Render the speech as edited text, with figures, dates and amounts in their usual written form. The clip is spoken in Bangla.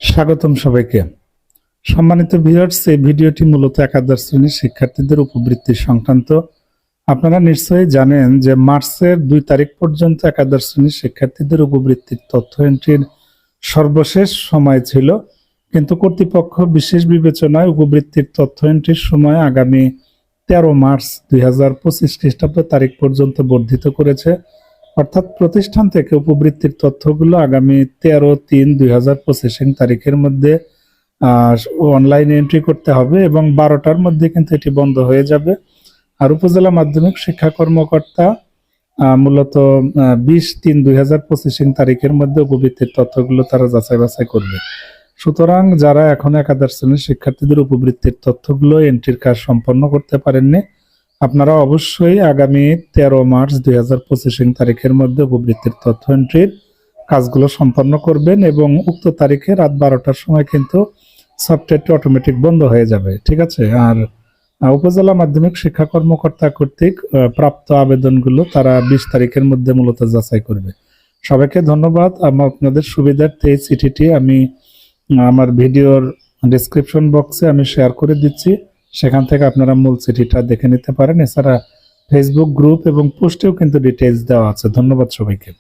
স্বাগতম সবাইকে। সম্মানিত ভিউয়ার্স, এই ভিডিওটি মূলত একাদশ শ্রেণীর শিক্ষার্থীদের উপবৃত্তি সংক্রান্ত। আপনারা নিশ্চয়ই জানেন যে মার্চের 2 তারিখ পর্যন্ত একাদশ শ্রেণীর শিক্ষার্থীদের উপবৃত্তির তথ্য এন্ট্রির সর্বশেষ সময় ছিল, কিন্তু কর্তৃপক্ষ বিশেষ বিবেচনায় উপবৃত্তির তথ্য এন্ট্রির সময় আগামী 13 মার্চ 2025 খ্রিস্টাব্দ তারিখ পর্যন্ত বর্ধিত করেছে। অর্থাৎ প্রতিষ্ঠান থেকে উপবৃত্তির তথ্যগুলো আগামী 13/3/2025 তারিখের মধ্যে অনলাইনে এন্ট্রি করতে হবে এবং 12টার মধ্যে কিন্তু এটি বন্ধ হয়ে যাবে। আর উপজেলা মাধ্যমিক শিক্ষা কর্মকর্তা মূলত 20/3/2025 তারিখের মধ্যে উপবৃত্তির তথ্যগুলো তারা যাচাই বাছাই করবে। সুতরাং যারা এখন একাদশ শ্রেণীর শিক্ষার্থীদের উপবৃত্তির তথ্যগুলো এন্ট্রির কাজ সম্পন্ন করতে পারেননি, আপনারা অবশ্যই আগামী 13 মার্চ 2025 তারিখের মধ্যে উপবৃত্তির তথ্য এন্ট্রির কাজগুলো সম্পন্ন করবেন এবং উক্ত তারিখে রাত 12টার সময় কিন্তু সফটওয়্যারটি অটোমেটিক বন্ধ হয়ে যাবে। ঠিক আছে। আর উপজেলা মাধ্যমিক শিক্ষা কর্মকর্তা কর্তৃক প্রাপ্ত আবেদনগুলো তারা 20 তারিখের মধ্যে মূলত যাচাই করবে। সবাইকে ধন্যবাদ। আপনাদের সুবিধার্থে এই চিঠিটি আমি আমার ভিডিওর ডেসক্রিপশন বক্সে আমি শেয়ার করে দিচ্ছি, সেখান থেকে আপনারা মূল চিঠিটা দেখে নিতে পারেন। এছাড়া ফেসবুক গ্রুপ এবং পোস্টেও কিন্তু ডিটেইলস দেওয়া আছে। ধন্যবাদ সবাইকে।